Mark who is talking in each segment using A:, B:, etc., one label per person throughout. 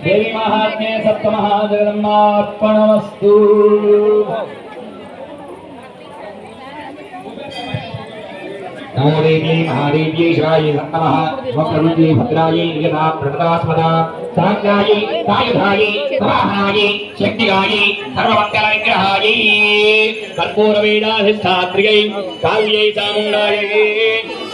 A: देवी महात्म्ये सप्तमहाजगन्नार्पणमस्तु। नमो देवी महादेव्यै शिवायै नमः। वक्रतुण्डे भद्रायै यथा प्रकृतास्मदा साङ्गायै सायुधायै स्वाहायै शक्तिगायै सर्वमङ्गलविग्रहायै कर्पूरवेदाधिष्ठात्र्यै काल्यै चामुण्डायै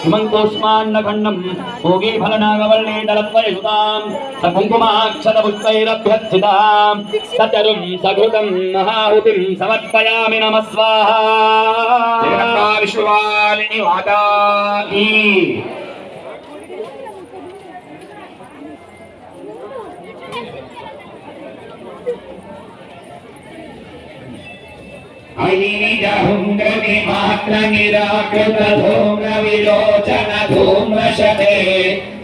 A: हिमन्तोष्मान्नखण्डं भोगे फलनागवर्णे दलत्वयुतां सकुङ्कुमाक्षतपुष्पैरभ्यर्थितां सचरुं सघृतं महाहुतिं समर्पयामि नमः स्वाहा। जगन्नाथ विश्ववासिनी माता की अहिनिजहुंग्रति मात्र निराकृत धूम्र विलोचन धूम्रशते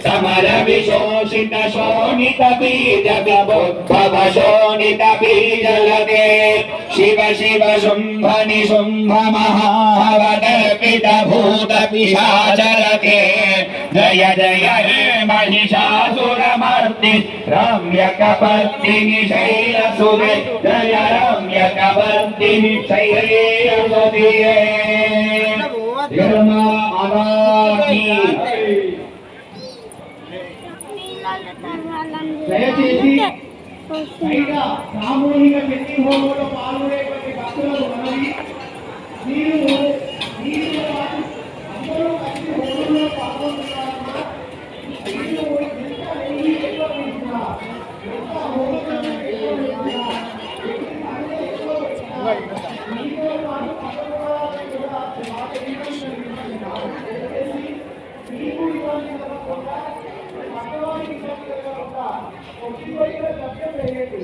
A: समर विशोषित शोणित बीज विबुद्भव शोणित बीजलते शिव शिव शुंभ निशुंभ महावदर्पित भूत पिशाचलते जय जय हे महिषासुरमर्दि रम्यकपर्दिनि शैलसुरे जय रम्यकपर्दिनि शैलसुरे
B: దయచేసి పైగా సామూహిక పెళ్లి హోమంలో పాల్గొనేటువంటి భక్తులకు మనవి, మీరు అందరూ కలిసి హోమంలో పాల్గొంటున్నారన్నా మీరు ఎంత నెయ్యి ఎక్కువ వేసినా ఎంత హోమంలో ఎక్కువ వేసినా మీతో పాటు మీకు ఇబ్బంది కలగకుండా పక్కవారికి ఇబ్బంది కలగకుండా ఒక్కొక్క సత్యం వేయండి.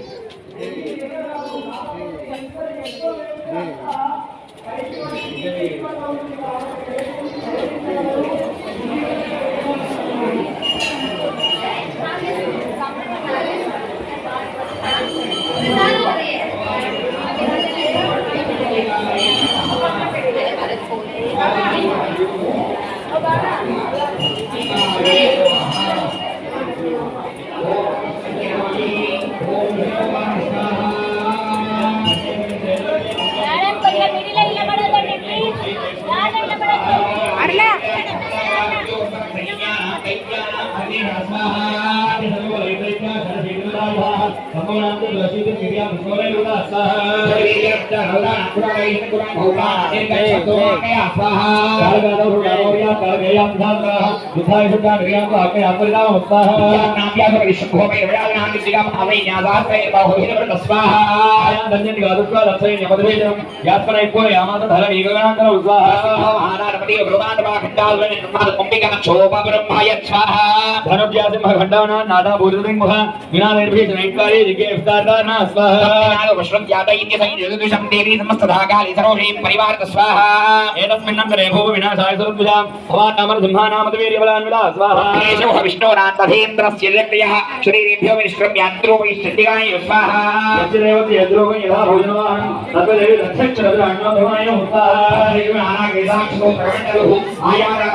B: शरीरेभ्यो विश्रम्यान्त्रो वैष्ठिकाय स्वाहा यज्रेवति यद्रोगं यदा भोजनवाहं तद्वदेव दक्षिणचरणान्नोधमाय स्वाहा आनागेदाक्षो प्रवण्डलुः आयारा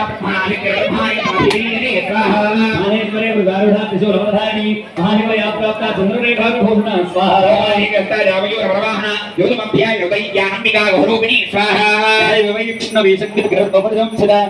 B: ब्रह्मणानि ब्रह्माणि महावीरे स्वाहा महेश्वरे विदारुधा त्रिशूलवधानि महानिवया प्राप्ता चन्द्ररेखा विभूषणा स्वाहा निकस्ता रामयो रमणवाहन योगमभ्याय योगैज्ञानम्बिका गौरूपिणी स्वाहा विष्णु विशक्ति ग्रह उपरिसंसदा